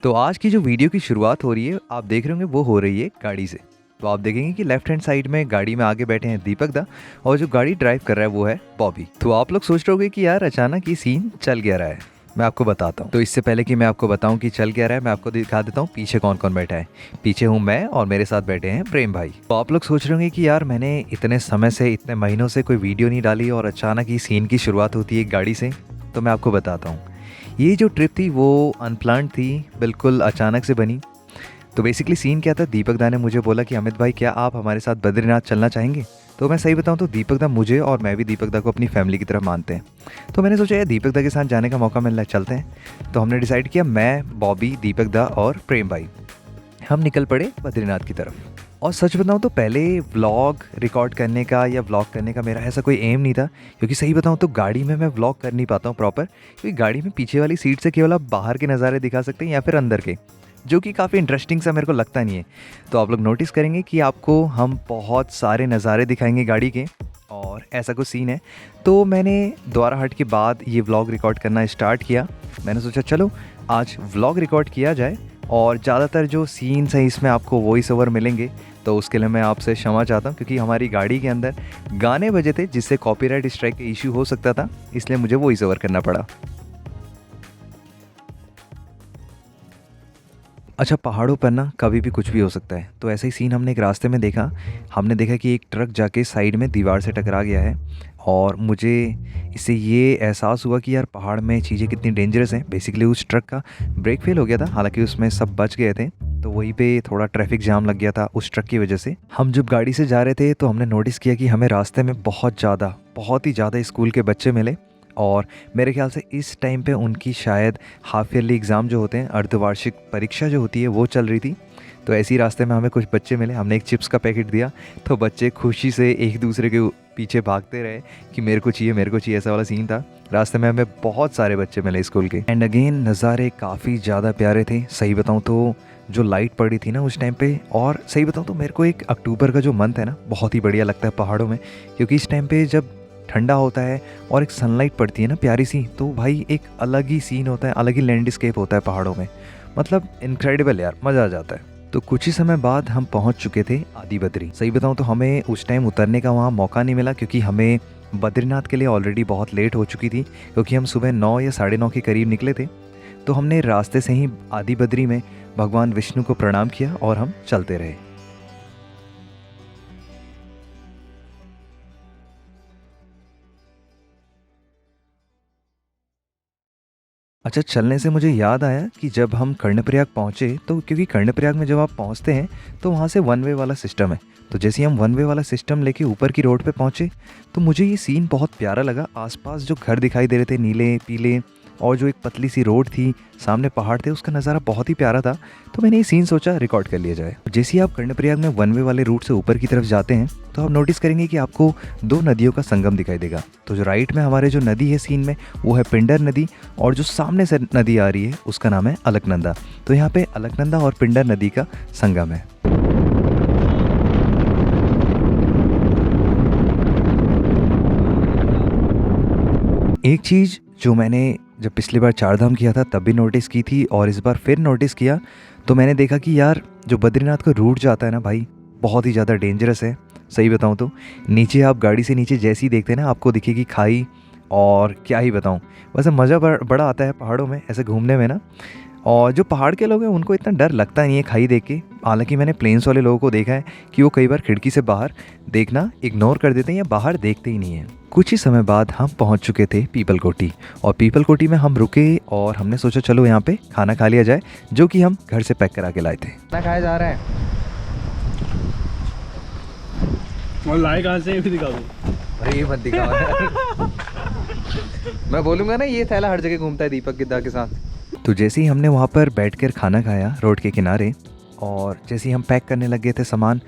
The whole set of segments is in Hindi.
तो आज की जो वीडियो की शुरुआत हो रही है आप देख रहे होंगे वो हो रही है गाड़ी से। तो आप देखेंगे कि लेफ्ट हैंड साइड में गाड़ी में आगे बैठे हैं दीपक दा और जो गाड़ी ड्राइव कर रहा है वो है बॉबी। तो आप लोग सोच रहे होंगे कि यार अचानक ये सीन चल क्या रहा है। मैं आपको बताता हूँ। तो इससे पहले कि मैं आपको बताऊँ कि चल क्या रहा है मैं आपको दिखा देता हूँ पीछे कौन कौन बैठा है। पीछे हूँ मैं और मेरे साथ बैठे हैं प्रेम भाई। तो आप लोग सोच रहे होंगे कि यार मैंने इतने समय से इतने महीनों से कोई वीडियो नहीं डाली और अचानक ही सीन की शुरुआत होती है गाड़ी से। तो मैं आपको बताता हूँ ये जो ट्रिप थी वो अनप्लान्ड थी, बिल्कुल अचानक से बनी। तो बेसिकली सीन क्या था, दीपक दा ने मुझे बोला कि अमित भाई क्या आप हमारे साथ बद्रीनाथ चलना चाहेंगे। तो मैं सही बताऊं तो दीपक दा मुझे और मैं भी दीपक दा को अपनी फैमिली की तरफ मानते हैं। तो मैंने सोचा यार दीपक दा के साथ जाने का मौका मिल रहा है, चलते हैं। तो हमने डिसाइड किया मैं, बॉबी, दीपक दा और प्रेम भाई हम निकल पड़े बद्रीनाथ की तरफ। और सच बताऊं तो पहले व्लॉग रिकॉर्ड करने का या व्लॉग करने का मेरा ऐसा कोई एम नहीं था, क्योंकि सही बताऊं तो गाड़ी में मैं व्लॉग कर नहीं पाता हूं प्रॉपर, क्योंकि गाड़ी में पीछे वाली सीट से केवल आप बाहर के नज़ारे दिखा सकते हैं या फिर अंदर के, जो कि काफ़ी इंटरेस्टिंग सा मेरे को लगता नहीं है। तो आप लोग नोटिस करेंगे कि आपको हम बहुत सारे नज़ारे दिखाएंगे गाड़ी के, और ऐसा कुछ सीन है। तो मैंने द्वारा हट के बाद ये व्लॉग रिकॉर्ड करना स्टार्ट किया। मैंने सोचा चलो आज व्लॉग रिकॉर्ड किया जाए, और ज़्यादातर जो सीन्स हैं इसमें आपको वॉइस ओवर मिलेंगे। तो उसके लिए मैं आपसे क्षमा चाहता हूँ, क्योंकि हमारी गाड़ी के अंदर गाने बजे थे जिससे कॉपीराइट स्ट्राइक का इशू हो सकता था, इसलिए मुझे वॉइस ओवर करना पड़ा। अच्छा, पहाड़ों पर ना कभी भी कुछ भी हो सकता है। तो ऐसा ही सीन हमने एक रास्ते में देखा। हमने देखा कि एक ट्रक जाके साइड में दीवार से टकरा गया है, और मुझे इससे ये एहसास हुआ कि यार पहाड़ में चीज़ें कितनी डेंजरस हैं। बेसिकली उस ट्रक का ब्रेक फेल हो गया था, हालांकि उसमें सब बच गए थे। तो वहीं पे थोड़ा ट्रैफिक जाम लग गया था उस ट्रक की वजह से। हम जब गाड़ी से जा रहे थे तो हमने नोटिस किया कि हमें रास्ते में बहुत ही ज़्यादा स्कूल के बच्चे मिले, और मेरे ख्याल से इस टाइम पे उनकी शायद हाफ ईयरली एग्ज़ाम जो होते हैं, अर्धवार्षिक परीक्षा जो होती है, वो चल रही थी। तो ऐसे ही रास्ते में हमें कुछ बच्चे मिले, हमने एक चिप्स का पैकेट दिया तो बच्चे खुशी से एक दूसरे के पीछे भागते रहे कि मेरे को चाहिए, ऐसा वाला सीन था। रास्ते में हमें बहुत सारे बच्चे मिले स्कूल के। एंड अगेन नज़ारे काफ़ी ज़्यादा प्यारे थे। सही बताऊँ तो जो लाइट पड़ी थी ना उस टाइम पे, और सही बताऊँ तो मेरे को एक अक्टूबर का जो मंथ है ना बहुत ही बढ़िया लगता है पहाड़ों में, क्योंकि इस टाइम पे जब ठंडा होता है और एक सनलाइट पड़ती है ना प्यारी सी, तो भाई एक अलग ही सीन होता है, अलग ही लैंडस्केप होता है पहाड़ों में। मतलब इनक्रेडिबल यार, मज़ा आ जाता है। तो कुछ ही समय बाद हम पहुंच चुके थे आदि बद्री। सही बताऊं तो हमें उस टाइम उतरने का वहाँ मौका नहीं मिला, क्योंकि हमें बद्रीनाथ के लिए ऑलरेडी बहुत लेट हो चुकी थी, क्योंकि हम सुबह 9 या 9:30 के करीब निकले थे। तो हमने रास्ते से ही आदि बद्री में भगवान विष्णु को प्रणाम किया और हम चलते रहे। अच्छा, चलने से मुझे याद आया कि जब हम कर्णप्रयाग पहुँचे, तो क्योंकि कर्णप्रयाग में जब आप पहुँचते हैं तो वहाँ से वन वे वाला सिस्टम है। तो जैसे ही हम वन वे वाला सिस्टम लेके ऊपर की रोड पे पहुँचे, तो मुझे ये सीन बहुत प्यारा लगा। आसपास जो घर दिखाई दे रहे थे नीले पीले, और जो एक पतली सी रोड थी, सामने पहाड़ थे, उसका नज़ारा बहुत ही प्यारा था। तो मैंने ये सीन सोचा रिकॉर्ड कर लिया जाए। जैसे ही आप कर्णप्रयाग में वन वे वाले रूट से ऊपर की तरफ जाते हैं तो आप नोटिस करेंगे कि आपको दो नदियों का संगम दिखाई देगा। तो जो राइट में हमारे जो नदी है सीन में, वो है पिंडर नदी, और जो सामने से नदी आ रही है उसका नाम है अलकनंदा। तो यहाँ पे अलकनंदा और पिंडर नदी का संगम है। एक चीज़ जो मैंने जब पिछली बार चारधाम किया था तब भी नोटिस की थी, और इस बार फिर नोटिस किया, तो मैंने देखा कि यार जो बद्रीनाथ का रूट जाता है ना भाई, बहुत ही ज़्यादा डेंजरस है। सही बताऊँ तो नीचे आप गाड़ी से नीचे जैसे ही देखते हैं ना, आपको दिखेगी खाई, और क्या ही बताऊँ। वैसे मज़ा बड़ा आता है पहाड़ों में ऐसे घूमने में ना। और जो पहाड़ के लोग हैं उनको इतना डर लगता नहीं है खाई देख के। हालांकि मैंने प्लेन्स वाले लोगों को देखा है कि वो कई बार खिड़की से बाहर देखना इग्नोर कर देते हैं या बाहर देखते ही नहीं हैं। कुछ ही समय बाद हम पहुंच चुके थे पीपल कोटी, और पीपल कोटी में हम रुके और हमने सोचा चलो यहाँ पे खाना खा लिया जाए, जो कि हम घर से पैक करा के लाए थे। खाना खाया जा रहा है और लाए कहाँ से भी दिखा दो। अरे ये मत दिखाओ मैं बोलूँगा ना ये थैला हर जगह घूमता है दीपक गिद्दा के साथ। तो जैसे ही हमने वहाँ पर बैठकर खाना खाया रोड के किनारे, और जैसे ही हम पैक करने लग गए थे सामान,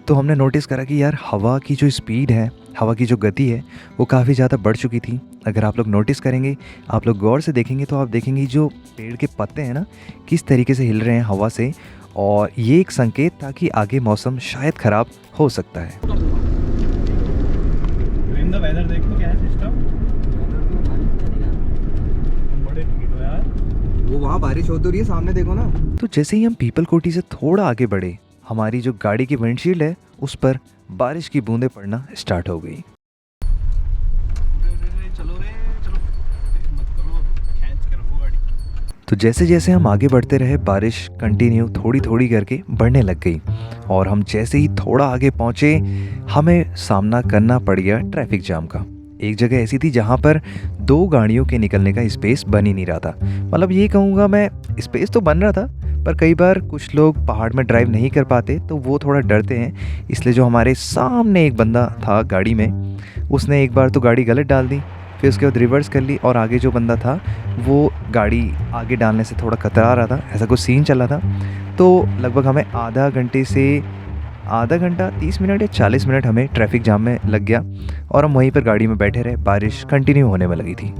तो हमने नोटिस करा कि यार हवा की जो स्पीड है, हवा की जो गति है, वो काफ़ी ज़्यादा बढ़ चुकी थी। अगर आप लोग नोटिस करेंगे, आप लोग गौर से देखेंगे, तो आप देखेंगे जो पेड़ के पत्ते हैं ना किस तरीके से हिल रहे हैं हवा से, और ये एक संकेत था कि आगे मौसम शायद ख़राब हो सकता है। वेदर देखो क्या है सिस्टम। बड़े ठीक हो यार। वो वहाँ बारिश होती रही है, सामने देखो ना। तो जैसे ही हम पीपल कोठी से थोड़ा आगे बढ़े, हमारी जो गाड़ी की विंडशील्ड है उस पर बारिश की बूंदें पड़ना स्टार्ट हो गई। चलो रे चलो, मत करो, खींच के रखो गाड़ी। तो जैसे जैसे हम आगे बढ़ते रहे, बारिश कंटिन्यू थोड़ी थोड़ी करके बढ़ने लग गई और हम जैसे ही थोड़ा आगे पहुंचे, हमें सामना करना पड़ गया ट्रैफिक जाम का। एक जगह ऐसी थी जहां पर 2 गाड़ियों के निकलने का स्पेस बन ही नहीं रहा था। मतलब ये कहूँगा मैं, स्पेस तो बन रहा था, पर कई बार कुछ लोग पहाड़ में ड्राइव नहीं कर पाते तो वो थोड़ा डरते हैं। इसलिए जो हमारे सामने एक बंदा था गाड़ी में, उसने एक बार तो गाड़ी गलत डाल दी, फिर उसके बाद रिवर्स कर ली, और आगे जो बंदा था वो गाड़ी आगे डालने से थोड़ा कतरा रहा था। ऐसा कुछ सीन चला था। तो लगभग हमें आधा घंटा 30 मिनट या 40 मिनट हमें ट्रैफिक जाम में लग गया और हम वहीं पर गाड़ी में बैठे रहे। बारिश कंटिन्यू होने में लगी थी।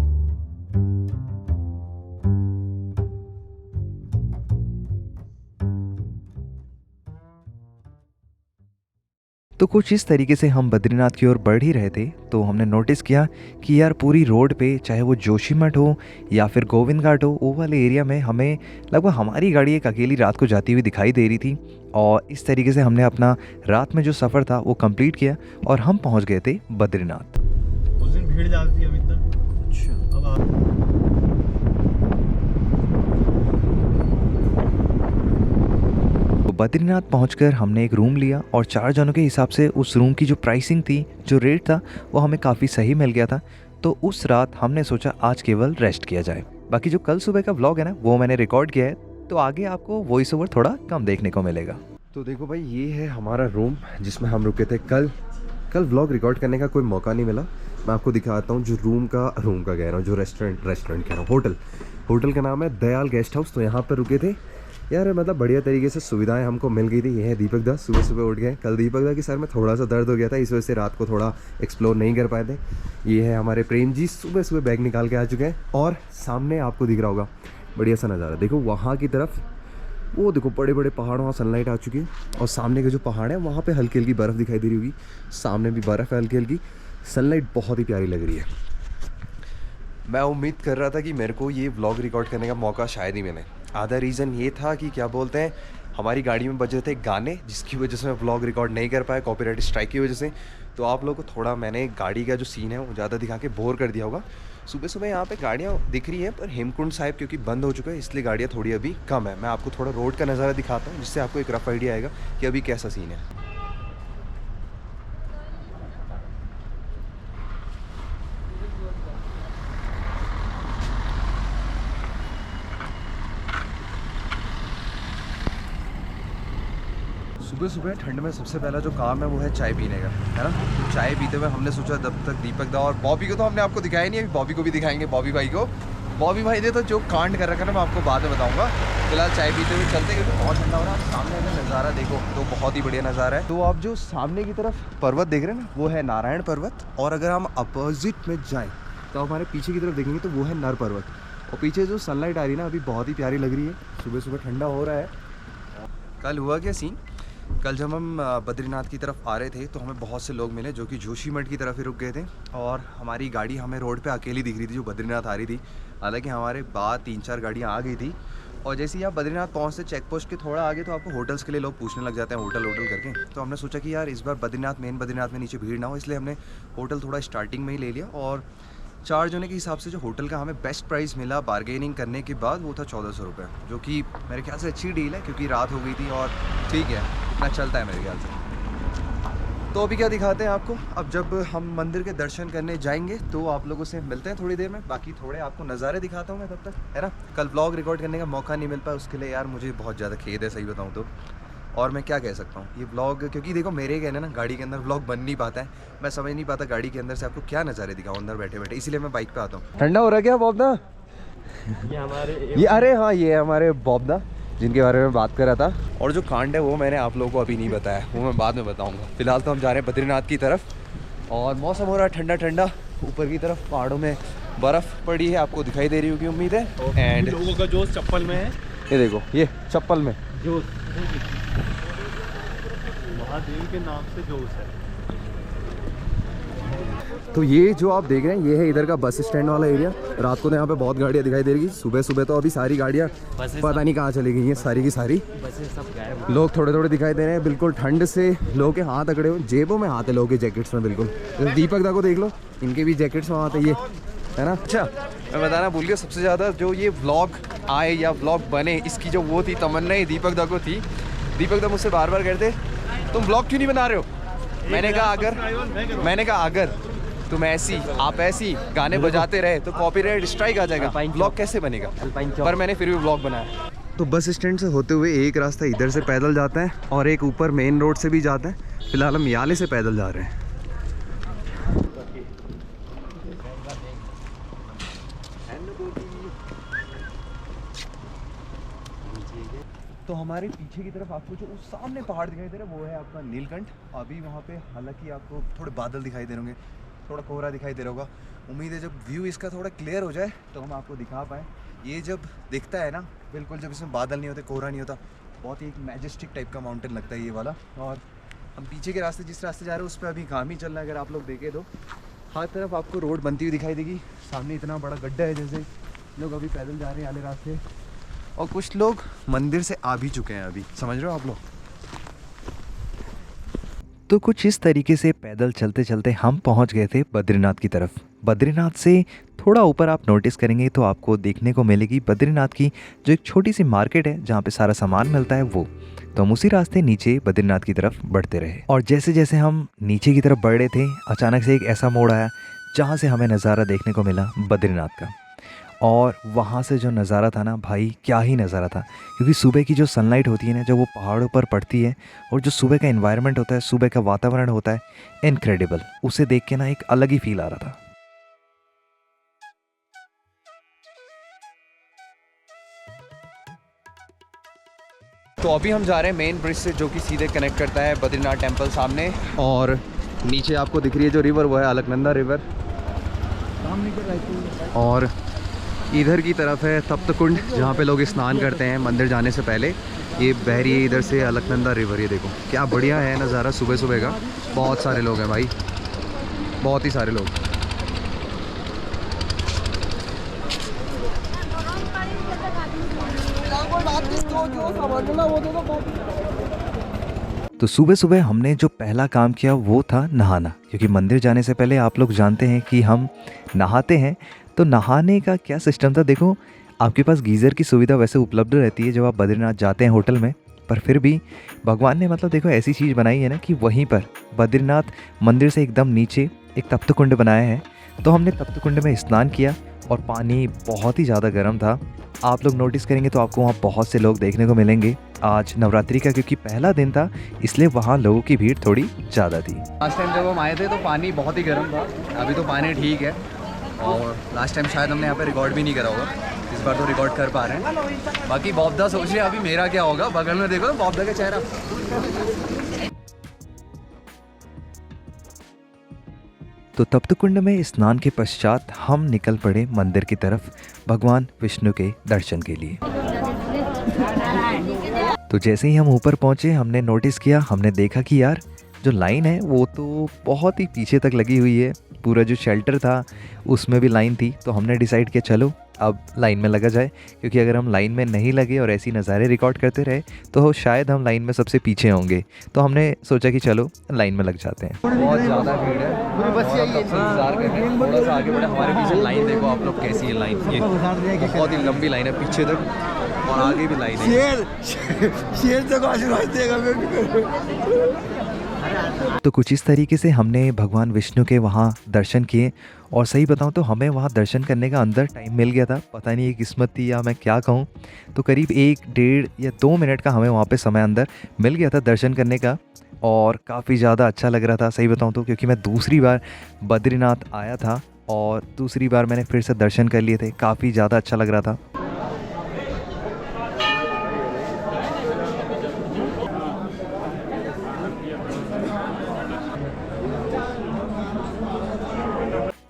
तो कुछ इस तरीके से हम बद्रीनाथ की ओर बढ़ ही रहे थे, तो हमने नोटिस किया कि यार पूरी रोड पे, चाहे वो जोशीमठ हो या फिर गोविंद घाट हो, वो वाले एरिया में हमें लगभग हमारी गाड़ी एक अकेली रात को जाती हुई दिखाई दे रही थी। और इस तरीके से हमने अपना रात में जो सफ़र था वो कंप्लीट किया और हम पहुंच गए थे बद्रीनाथ। उस दिन भीड़ ज्यादा थी, अभी तक। अच्छा, अब तो बद्रीनाथ पहुंचकर हमने एक रूम लिया और 4 जनों के हिसाब से उस रूम की जो प्राइसिंग थी, जो रेट था, वो हमें काफ़ी सही मिल गया था। तो उस रात हमने सोचा आज केवल रेस्ट किया जाए। बाकी जो कल सुबह का व्लॉग है ना, वो मैंने रिकॉर्ड किया है, तो आगे आपको वॉइस ओवर थोड़ा कम देखने को मिलेगा। तो देखो भाई, ये है हमारा रूम जिसमें हम रुके थे। कल व्लॉग रिकॉर्ड करने का कोई मौका नहीं मिला। मैं आपको दिखाता हूँ जो रूम का कह रहा हूँ, जो रेस्टोरेंट कह रहा हूँ, होटल का नाम है दयाल गेस्ट हाउस। तो यहाँ पर रुके थे यार, मतलब बढ़िया तरीके से सुविधाएं हमको मिल गई थी। ये है दीपक दा, सुबह उठ गए। कल दीपक दा की सर में थोड़ा सा दर्द हो गया था, इस वजह से रात को थोड़ा एक्सप्लोर नहीं कर पाए थे। ये है हमारे प्रेम जी, सुबह बैग निकाल के आ चुके हैं। और सामने आपको दिख रहा होगा बढ़िया सा नज़ारा, देखो वहाँ की तरफ, वो देखो बड़े बड़े पहाड़, वहाँ सनलाइट आ चुकी है। और सामने के जो पहाड़ है वहाँ पे हल्की हल्की बर्फ़ दिखाई दे रही होगी, सामने भी बर्फ़ है हल्की हल्की। सनलाइट बहुत ही प्यारी लग रही है। मैं उम्मीद कर रहा था कि मेरे को ये व्लॉग रिकॉर्ड करने का मौका शायद ही मिले। आधा रीज़न ये था कि क्या बोलते हैं, हमारी गाड़ी में बज रहे थे गाने, जिसकी वजह से मैं व्लॉग रिकॉर्ड नहीं कर पाया कॉपीराइट स्ट्राइक की वजह से। तो आप लोगों को थोड़ा मैंने गाड़ी का जो सीन है वो ज़्यादा दिखा के बोर कर दिया होगा। सुबह यहाँ पे गाड़ियाँ दिख रही हैं, पर हेमकुंड साहिब क्योंकि बंद हो चुका है, इसलिए गाड़ियाँ थोड़ी अभी कम है। मैं आपको थोड़ा रोड का नज़ारा दिखाता हूँ, जिससे आपको एक रफ आइडिया आएगा कि अभी कैसा सीन है। सुबह ठंड में सबसे पहला जो काम है वो है चाय पीने का, है ना। तो चाय पीते हुए हमने सोचा जब तक दीपक दा और बॉबी को तो हमने आपको दिखाया नहीं, अभी बॉबी को भी दिखाएंगे। बॉबी भाई ने तो जो कांड कर रखा है ना, मैं आपको बाद में बताऊंगा। फिलहाल चाय पीते हुए चलते, क्योंकि बहुत ठंडा हो रहा है। सामने का नज़ारा देखो, तो बहुत ही बढ़िया नज़ारा है। तो आप जो सामने की तरफ पर्वत देख रहे हैं ना, वो है नारायण पर्वत। और अगर हम अपोजिट में जाएँ तो हमारे पीछे की तरफ देखेंगे तो वो है नर पर्वत। और पीछे जो सनलाइट आ रही है ना, अभी बहुत ही प्यारी लग रही है। सुबह ठंडा हो रहा है। कल हुआ क्या सीन, कल जब हम बद्रीनाथ की तरफ आ रहे थे तो हमें बहुत से लोग मिले जो कि जोशीमठ की तरफ ही रुक गए थे। और हमारी गाड़ी हमें रोड पे अकेली दिख रही थी जो बद्रीनाथ आ रही थी। हालांकि हमारे बाद 3-4 गाड़ियाँ आ गई थी। और जैसे ही आप बद्रीनाथ पहुँचते चेक पोस्ट के थोड़ा आगे, तो आपको होटल्स के लिए लोग पूछने लग जाते हैं, होटल करके। तो हमने सोचा कि यार इस बार मेन बद्रीनाथ में नीचे भीड़ ना हो, इसलिए हमने होटल थोड़ा स्टार्टिंग में ही ले लिया। और 4 जने के हिसाब से जो होटल का हमें बेस्ट प्राइस मिला बार्गेनिंग करने के बाद, वो था 1400 रुपये, जो कि मेरे ख्याल से अच्छी डील है, क्योंकि रात हो गई थी और ठीक है, इतना चलता है मेरे ख्याल से। तो अभी क्या दिखाते हैं आपको, अब जब हम मंदिर के दर्शन करने जाएंगे तो आप लोगों से मिलते हैं थोड़ी देर में। बाकी थोड़े आपको नज़ारे दिखाता हूँ मैं तब तक, है ना। कल व्लॉग रिकॉर्ड करने का मौका नहीं मिल पाया, उसके लिए यार मुझे बहुत ज़्यादा खेद है, सही बताऊँ तो। और मैं क्या कह सकता हूँ, ये व्लॉग, क्योंकि देखो मेरे कहने ना गाड़ी के अंदर व्लॉग बन नहीं पाता है। मैं समझ नहीं पाता गाड़ी के अंदर से आपको क्या नज़ारे दिखाऊँ अंदर बैठे बैठे, इसीलिए मैं बाइक पे आता हूँ। ठंडा हो रहा है क्या बॉबदा? ये अरे हाँ, ये हमारे बॉबदा जिनके बारे में बात कर रहा था। और जो कांड है वो मैंने आप लोगों को अभी नहीं बताया, वो मैं बाद में बताऊँगा। फिलहाल तो हम जा रहे हैं बद्रीनाथ की तरफ और मौसम हो रहा है ठंडा ठंडा। ऊपर की तरफ पहाड़ों में बर्फ़ पड़ी है, आपको दिखाई दे रही होगी उम्मीद है। एंड लोगों का जोश चप्पल में है, ये देखो, ये चप्पल में जोश, महादेव के नाम से जोश है। तो ये जो आप देख रहे हैं ये है इधर का बस स्टैंड वाला एरिया। रात को तो यहाँ पे बहुत गाड़ियाँ दिखाई दे रही, सुबह सुबह तो अभी सारी गाड़ियाँ पता नहीं कहाँ चली गई हैं, सारी की सारी। लोग थोड़े थोड़े दिखाई दे रहे हैं, बिल्कुल ठंड से लोगों के हाथ अकड़े हुए, जेबों में हाथ है लोगों के जैकेट्स में बिल्कुल। दीपक दा को देख लो, इनके भी जैकेट्स में हाथ है, ये है ना। अच्छा मैं बताना भूल गया, सबसे ज़्यादा जो ये व्लॉग आए या व्लॉग बने इसकी जो वो थी तमन्ना ही दीपक दा को थी। दीपक दा मुझसे बार बार कहते तुम व्लॉग क्यों नहीं बना रहे हो। मैंने कहा अगर तुम ऐसी आप ऐसी गाने बजाते रहे तो कॉपीराइट स्ट्राइक आ जाएगा, व्लॉग कैसे बनेगा। पर मैंने फिर भी व्लॉग बनाया। तो बस स्टैंड से होते हुए एक रास्ता इधर से पैदल जाता है और एक ऊपर मेन रोड से भी जाता है। फिलहाल हम याले से पैदल जा रहे हैं। तो हमारे पीछे की तरफ आपको जो उस सामने पहाड़ दिखाई दे रहा है वो है आपका नीलकंठ। अभी वहाँ पे हालांकि आपको थोड़े बादल दिखाई दे रहे होंगे, थोड़ा कोहरा दिखाई दे रहा होगा। उम्मीद है जब व्यू इसका थोड़ा क्लियर हो जाए तो हम आपको दिखा पाएँ। ये जब दिखता है ना बिल्कुल, जब इसमें बादल नहीं होते, कोहरा नहीं होता, बहुत ही एक मैजेस्टिक टाइप का माउंटेन लगता है ये वाला। और हम पीछे के रास्ते जिस रास्ते जा रहे हैं उस पर अभी काम ही चल रहा है। अगर आप लोग देखें तो हर तरफ आपको रोड बनती हुई दिखाई देगी। सामने इतना बड़ा गड्ढा है, जैसे लोग अभी पैदल जा रहे हैं वाले रास्ते, और कुछ लोग मंदिर से आ भी चुके हैं अभी, समझ रहे हो आप लोग। तो कुछ इस तरीके से पैदल चलते चलते हम पहुंच गए थे बद्रीनाथ की तरफ। बद्रीनाथ से थोड़ा ऊपर आप नोटिस करेंगे तो आपको देखने को मिलेगी बद्रीनाथ की जो एक छोटी सी मार्केट है जहाँ पे सारा सामान मिलता है वो। तो हम उसी रास्ते नीचे बद्रीनाथ की तरफ बढ़ते रहे और जैसे जैसे हम नीचे की तरफ बढ़ रहे थे अचानक से एक ऐसा मोड़ आया जहाँ से हमें नज़ारा देखने को मिला बद्रीनाथ का। और वहाँ से जो नज़ारा था ना भाई, क्या ही नज़ारा था। क्योंकि सुबह की जो सनलाइट होती है ना, जब वो पहाड़ों पर पड़ती है और जो सुबह का एनवायरनमेंट होता है, सुबह का वातावरण होता है, इनक्रेडिबल। उसे देख के ना एक अलग ही फील आ रहा था। तो अभी हम जा रहे हैं मेन ब्रिज से जो कि सीधे कनेक्ट करता है बद्रीनाथ टेम्पल सामने। और नीचे आपको दिख रही है जो रिवर वो है अलकनंदा रिवर। और इधर की तरफ है तप्त कुंड जहाँ पे लोग स्नान करते हैं मंदिर जाने से पहले। ये बह रही है इधर से अलकनंदा रिवर। ये देखो क्या बढ़िया है नज़ारा सुबह सुबह का। बहुत सारे लोग हैं भाई, बहुत ही सारे लोग। तो सुबह सुबह हमने जो पहला काम किया वो था नहाना। क्योंकि मंदिर जाने से पहले आप लोग जानते हैं कि हम नहाते हैं। तो नहाने का क्या सिस्टम था, देखो आपके पास गीज़र की सुविधा वैसे उपलब्ध रहती है जब आप बद्रीनाथ जाते हैं होटल में, पर फिर भी भगवान ने मतलब देखो ऐसी चीज़ बनाई है ना कि वहीं पर बद्रीनाथ मंदिर से एकदम नीचे एक तप्त कुंड बनाया है। तो हमने तप्त कुंड में स्नान किया और पानी बहुत ही ज़्यादा गर्म था। आप लोग नोटिस करेंगे तो आपको वहाँ बहुत से लोग देखने को मिलेंगे। आज नवरात्रि का क्योंकि पहला दिन था इसलिए वहाँ लोगों की भीड़ थोड़ी ज़्यादा थी। लास्ट टाइम जब हम आए थे तो पानी बहुत ही गर्म था, अभी तो पानी ठीक है। और लास्ट टाइम शायद हमने यहाँ पे रिकॉर्ड भी नहीं करा होगा, इस बार तो रिकॉर्ड कर पा रहे हैं। बाकी बॉबदा सोच रहे हैं अभी मेरा क्या होगा। बगल में देखो बॉबदा का चेहरा। तो तप्त कुंड में स्नान के पश्चात हम निकल पड़े मंदिर की तरफ भगवान विष्णु के दर्शन के लिए। तो जैसे ही हम ऊपर पहुंचे हमने नोटिस किया, हमने देखा कि यार जो लाइन है वो तो बहुत ही पीछे तक लगी हुई है। पूरा जो शेल्टर था उसमें भी लाइन थी। तो हमने डिसाइड किया चलो अब लाइन में लगा जाए, क्योंकि अगर हम लाइन में नहीं लगे और ऐसी नज़ारे रिकॉर्ड करते रहे तो शायद हम लाइन में सबसे पीछे होंगे। तो हमने सोचा कि चलो लाइन में लग जाते हैं। बहुत ज़्यादा भीड़ है, इंतजार कर रहे हैं। थोड़ा सा आगे बढ़े, हमारे पीछे लाइन देखो आप लोग कैसी है लाइन। ये बहुत ही लंबी लाइन है पीछे तक और आगे भी लाइन है। शेर तक आशीर्वाद देगा। तो कुछ इस तरीके से हमने भगवान विष्णु के वहाँ दर्शन किए। और सही बताऊँ तो हमें वहाँ दर्शन करने का अंदर टाइम मिल गया था, पता नहीं ये किस्मत थी या मैं क्या कहूँ। तो करीब 1, 1.5 या 2 मिनट का हमें वहाँ पे समय अंदर मिल गया था दर्शन करने का। और काफ़ी ज़्यादा अच्छा लग रहा था सही बताऊँ तो, क्योंकि मैं दूसरी बार बद्रीनाथ आया था और दूसरी बार मैंने फिर से दर्शन कर लिए थे। काफ़ी ज़्यादा अच्छा लग रहा था।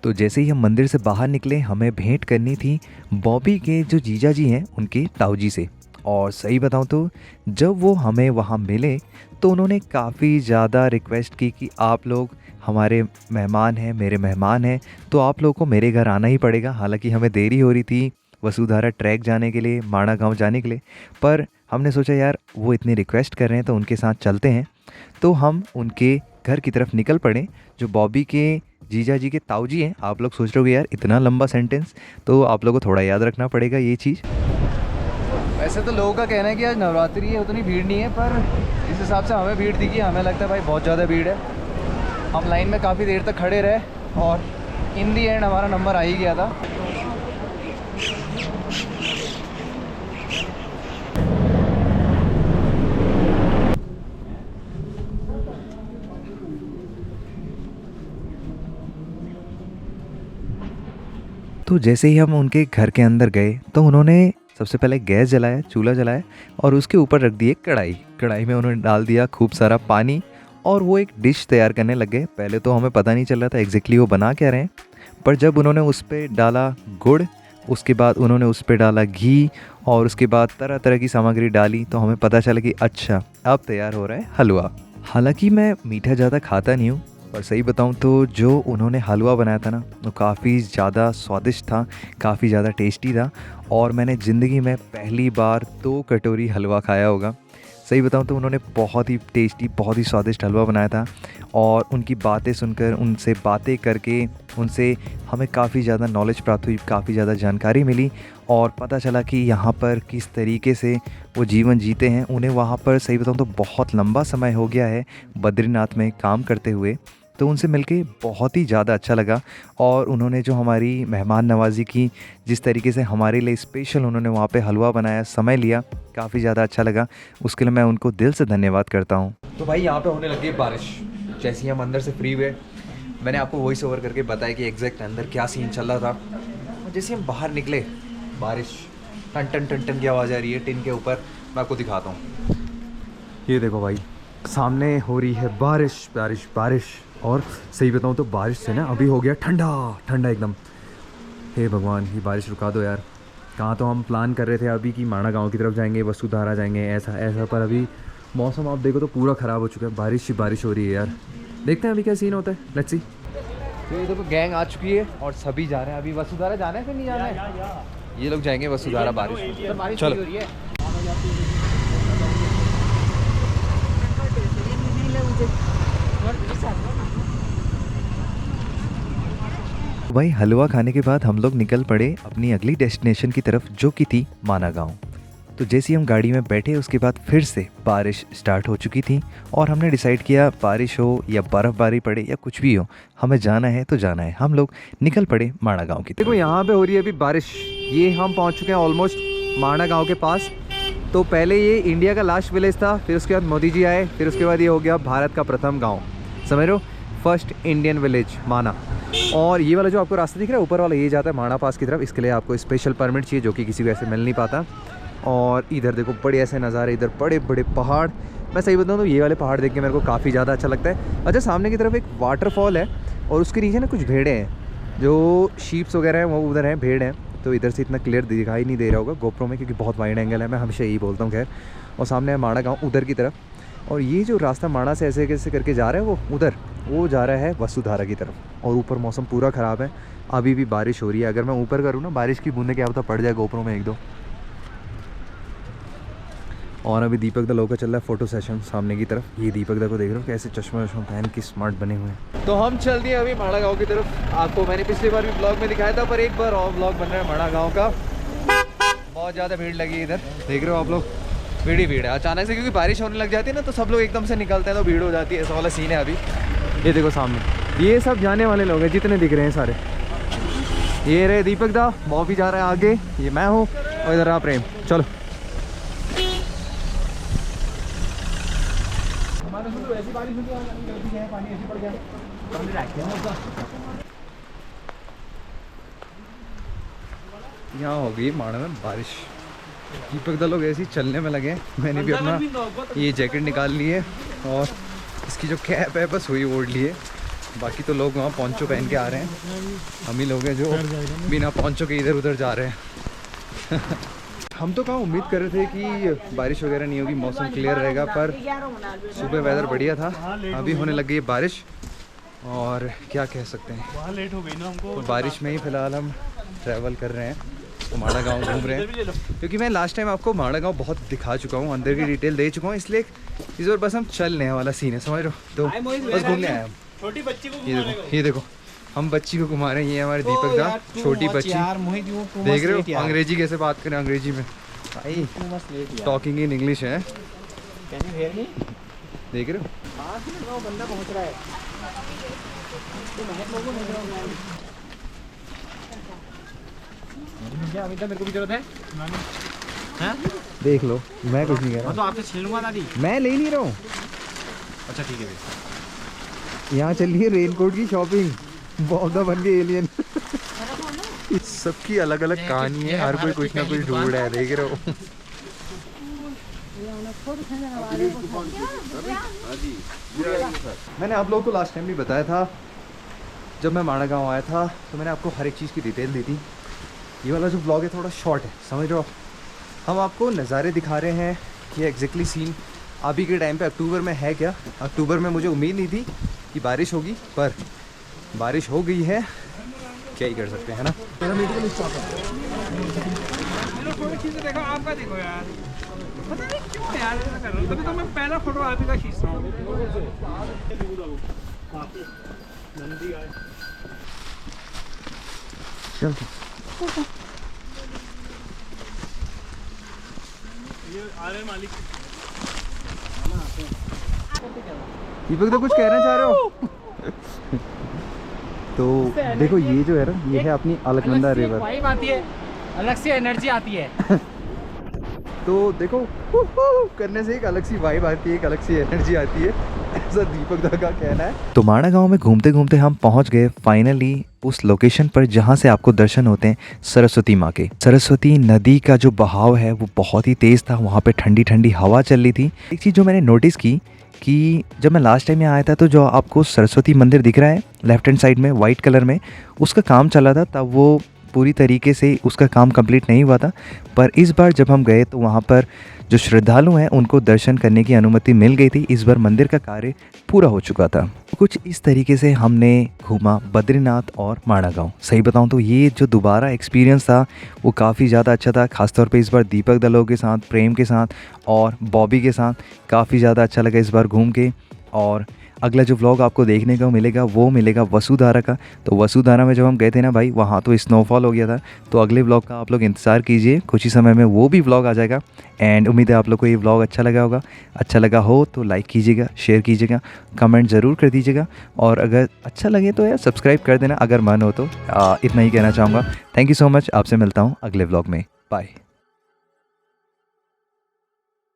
तो जैसे ही हम मंदिर से बाहर निकले हमें भेंट करनी थी बॉबी के जो जीजा जी हैं उनके ताऊ जी से। और सही बताऊं तो जब वो हमें वहाँ मिले तो उन्होंने काफ़ी ज़्यादा रिक्वेस्ट की कि आप लोग हमारे मेहमान हैं, मेरे मेहमान हैं, तो आप लोगों को मेरे घर आना ही पड़ेगा। हालांकि हमें देरी हो रही थी वसुधारा ट्रैक जाने के लिए, माणा गांव जाने के लिए, पर हमने सोचा यार वो इतनी रिक्वेस्ट कर रहे हैं तो उनके साथ चलते हैं। तो हम उनके घर की तरफ निकल पड़े, जो बॉबी के जीजा जी के ताऊ जी हैं। आप लोग सोच रहे हो यार इतना लंबा सेंटेंस, तो आप लोगों को थोड़ा याद रखना पड़ेगा ये चीज़। वैसे तो लोगों का कहना है कि आज नवरात्रि है, उतनी भीड़ नहीं है, पर इस हिसाब से हमें भीड़ दिखी। हमें लगता है भाई बहुत ज़्यादा भीड़ है। हम लाइन में काफ़ी देर तक खड़े रहे और इन दी एंड हमारा नंबर आ ही गया था। तो जैसे ही हम उनके घर के अंदर गए तो उन्होंने सबसे पहले गैस जलाया, चूल्हा जलाया और उसके ऊपर रख दिए कढ़ाई। कढ़ाई में उन्होंने डाल दिया खूब सारा पानी और वो एक डिश तैयार करने लग गए। पहले तो हमें पता नहीं चल रहा था एग्जैक्टली वो बना क्या रहे हैं, पर जब उन्होंने उस पर डाला गुड़, उसके बाद उन्होंने उस पर डाला घी और उसके बाद तरह तरह की सामग्री डाली, तो हमें पता चला कि अच्छा अब तैयार हो रहा है हलवा। हालांकि मैं मीठा ज़्यादा खाता नहीं हूँ, पर सही बताऊँ तो जो उन्होंने हलवा बनाया था ना वो काफ़ी ज़्यादा स्वादिष्ट था, काफ़ी ज़्यादा टेस्टी था और मैंने ज़िंदगी में पहली बार 2 कटोरी हलवा खाया होगा। सही बताऊँ तो उन्होंने बहुत ही टेस्टी, बहुत ही स्वादिष्ट हलवा बनाया था और उनकी बातें सुनकर, उनसे बातें करके, उनसे हमें काफ़ी ज़्यादा नॉलेज प्राप्त हुई, काफ़ी ज़्यादा जानकारी मिली और पता चला कि यहाँ पर किस तरीके से वो जीवन जीते हैं। उन्हें वहाँ पर सही बताऊँ तो बहुत लंबा समय हो गया है बद्रीनाथ में काम करते हुए, तो उनसे मिलके बहुत ही ज़्यादा अच्छा लगा और उन्होंने जो हमारी मेहमान नवाज़ी की, जिस तरीके से हमारे लिए स्पेशल उन्होंने वहाँ पे हलवा बनाया, समय लिया, काफ़ी ज़्यादा अच्छा लगा। उसके लिए मैं उनको दिल से धन्यवाद करता हूँ। तो भाई यहाँ पे होने लगी है बारिश। जैसे ही हम अंदर से फ्री हुए, मैंने आपको वॉइस ओवर करके बताया कि एग्जैक्ट अंदर क्या सीन चल रहा था। और जैसे हम बाहर निकले, बारिश टन टन टन टन की आवाज़ आ रही है टिन के ऊपर। मैं आपको दिखाता हूँ, ये देखो भाई सामने हो रही है बारिश बारिश बारिश। और सही बताऊँ तो बारिश से ना अभी हो गया ठंडा ठंडा एकदम। हे भगवान, ये बारिश रुका दो यार। कहाँ तो हम प्लान कर रहे थे अभी कि माणा गांव की तरफ जाएंगे, वसुधारा जाएंगे, ऐसा ऐसा, पर अभी मौसम आप देखो तो पूरा ख़राब हो चुका है। बारिश ही बारिश हो रही है यार। देखते हैं अभी क्या सीन होता है, लेट्स सी। तो ये देखो गैंग आ चुकी है और सभी जा रहे हैं। अभी वसुधारा जाना है कि नहीं जाना है? ये लोग जाएंगे वसुधारा बारिश में। चलो वही हलवा खाने के बाद हम लोग निकल पड़े अपनी अगली डेस्टिनेशन की तरफ, जो कि थी माना गांव। तो जैसे ही हम गाड़ी में बैठे उसके बाद फिर से बारिश स्टार्ट हो चुकी थी और हमने डिसाइड किया बारिश हो या बर्फ़बारी पड़े या कुछ भी हो, हमें जाना है तो जाना है। हम लोग निकल पड़े माणा गांव की तरफ। देखो यहाँ पे हो रही है अभी बारिश। ये हम पहुँच चुके हैं ऑलमोस्ट माणा गांव के पास। तो पहले ये इंडिया का लास्ट विलेज था, फिर उसके बाद मोदी जी आए, फिर उसके बाद ये हो गया भारत का प्रथम गाँव, समझ रहे हो, फर्स्ट इंडियन विलेज माना। और ये वाला जो आपको रास्ता दिख रहा है ऊपर वाला, ये जाता है माणा पास की तरफ। इसके लिए आपको स्पेशल परमिट चाहिए, जो कि किसी को ऐसे मिल नहीं पाता। और इधर देखो बड़े ऐसे नज़ारे, इधर बड़े बड़े पहाड़। मैं सही बताऊँ तो ये वाले पहाड़ देख के मेरे को काफ़ी ज़्यादा अच्छा लगता है। अच्छा, सामने की तरफ एक वाटरफॉल है और उसके नीचे ना कुछ भेड़ें हैं, जो शीप्स वगैरह हैं वो उधर हैं, भेड़ हैं। तो इधर से इतना क्लियर दिखाई नहीं दे रहा होगा गोप्रो में, क्योंकि बहुत वाइड एंगल है, मैं हमेशा यही बोलता हूँ। खैर, और सामने है माणा गाँव उधर की तरफ। और ये जो रास्ता माणा से ऐसे कैसे करके जा रहा है वो उधर, वो जा रहा है वसुधारा की तरफ। और ऊपर मौसम पूरा ख़राब है, अभी भी बारिश हो रही है। अगर मैं ऊपर करूँ ना, बारिश की बूंदें क्या पता पड़ जाए गोप्रो में 1-2। और अभी दीपक दा लोग का चल रहा है फ़ोटो सेशन सामने की तरफ। ये दीपक दा को देख रहे हो कैसे चश्मा वश्मा पहन के स्मार्ट बने हुए हैं। तो हम चल दिए अभी माणा गाँव की तरफ। आपको मैंने पिछली बार भी ब्लॉग में दिखाया था, पर एक बार और ब्लॉग बन रहा है माणा गाँव का। बहुत ज़्यादा भीड़ लगी इधर, देख रहे हो आप लोग, भीड़ ही भीड़ है। अचानक से क्योंकि बारिश होने लग जाती है ना, तो सब लोग एकदम से निकलते हैं तो भीड़ हो जाती है। ऐसा वाला सीन है अभी। ये देखो सामने, ये सब जाने वाले लोग हैं जितने दिख रहे हैं सारे। ये रहे दीपक दा, बॉबी जा रहा है आगे, ये मैं हूँ और इधर रहा प्रेम। चलो यहाँ हो गई माणा में बारिश। दीपक दा लोग ऐसे ही चलने में लगे। मैंने भी अपना ये जैकेट निकाल ली है और इसकी जो कैप है बस वही ओढ़ ली है। बाकी तो लोग वहाँ पोंचो पहन के आ रहे हैं। हम ही लोग हैं जो बिना पोंचो के इधर उधर जा रहे हैं। हम तो कहाँ उम्मीद कर रहे थे कि बारिश वगैरह नहीं होगी, मौसम क्लियर रहेगा, पर सुबह वेदर बढ़िया था, अभी होने लग गई है बारिश। और क्या कह सकते हैं, वहाँ लेट हो गई ना हमको। तो बारिश में ही फ़िलहाल हम ट्रैवल कर रहे हैं, तो माड़ा गाँव घूम रहे हैं, क्योंकि मैं लास्ट टाइम आपको माड़ा गाँव बहुत दिखा चुका हूँ, अंदर की डिटेल दे चुका हूँ, इसलिए इस बार बस हम चलने वाला सीन है, समझ रहे हो। तो बस घूमने आए हम। छोटी बच्ची को ये देखो हम बच्ची को घुमा रहे हैं, ये हमारे दीपक दा, छोटी बच्ची। देख रहे हो अंग्रेजी कैसे बात करें, अंग्रेजी में भाई, टॉकिंग इन इंग्लिश है, देख रहे हो। बंदा पहुंच रहा है। क्या अभी तक मेरे को भी जरूरत है? देख लो, मैं कुछ नहीं कह मैं रहा, तो आपसे छीन लूंगा दादी। मैं ले नहीं रहा हूँ। अच्छा ठीक है भैया। यहाँ चल रही है रेनकोट की शॉपिंग, बौद्धा बन के एलियन। सबकी अलग अलग कहानी है, हर कोई कुछ ना कुछ ढूंढ रहा है, देख रहे हो। मैंने आप लोगों को लास्ट टाइम भी बताया था, जब मैं माड़ा गाँव आया था तो मैंने आपको हर एक चीज़ की डिटेल दी थी। ये वाला जो ब्लॉग है थोड़ा शॉर्ट है, समझ रहे हो। हम आपको नज़ारे दिखा रहे हैं कि एग्जैक्टली सीन अभी के टाइम पे अक्टूबर में है क्या। अक्टूबर में मुझे उम्मीद नहीं थी कि बारिश होगी, पर बारिश हो गई है, क्या ही कर सकते हैं, है ना। देखो आपका देखो यार, पता नहीं क्यों यार ऐसा कर रहा हूं। तभी तो मैं पहला फोटो आप ही का खींच रहा हूं। चल ये आ रहे मालिक। दीपक तो कुछ कहना चाह रहे हो। तो देखो ये जो है ना, ये है अपनी अलकनंदा रिवर। वाइब आती है, अलग से एनर्जी आती है। तो देखो करने से एक अलग सी वाइब आती है, एक अलग सी एनर्जी आती है, ऐसा दीपक दा का कहना है। तो माड़ा गांव में घूमते घूमते हम पहुंच गए फाइनली उस लोकेशन पर जहां से आपको दर्शन होते हैं सरस्वती माँ के। सरस्वती नदी का जो बहाव है वो बहुत ही तेज़ था, वहाँ पे ठंडी ठंडी हवा चल रही थी। एक चीज़ जो मैंने नोटिस की कि जब मैं लास्ट टाइम यहाँ आया था तो जो आपको सरस्वती मंदिर दिख रहा है लेफ्ट हैंड साइड में वाइट कलर में, उसका काम चला था, तब वो पूरी तरीके से उसका काम कंप्लीट नहीं हुआ था। पर इस बार जब हम गए तो वहाँ पर जो श्रद्धालु हैं उनको दर्शन करने की अनुमति मिल गई थी। इस बार मंदिर का कार्य पूरा हो चुका था। कुछ इस तरीके से हमने घूमा बद्रीनाथ और माड़ा गाँव। सही बताऊं तो ये जो दोबारा एक्सपीरियंस था वो काफ़ी ज़्यादा अच्छा था, खासतौर पे इस बार दीपक दलों के साथ, प्रेम के साथ और बॉबी के साथ काफ़ी ज़्यादा अच्छा लगा इस बार घूम के। और अगला जो व्लॉग आपको देखने को मिलेगा वो मिलेगा वसुधारा का। तो वसुधारा में जब हम गए थे ना भाई, वहाँ तो स्नोफॉल हो गया था, तो अगले व्लॉग का आप लोग इंतज़ार कीजिए, कुछ ही समय में वो भी व्लॉग आ जाएगा। एंड उम्मीद है आप लोग को ये व्लॉग अच्छा लगा होगा। अच्छा लगा हो तो लाइक कीजिएगा, शेयर कीजिएगा, कमेंट ज़रूर कर दीजिएगा, और अगर अच्छा लगे तो यार सब्सक्राइब कर देना अगर मन हो तो। इतना ही कहना चाहूँगा। थैंक यू सो मच, आपसे मिलता हूँ अगले व्लॉग में। बाय।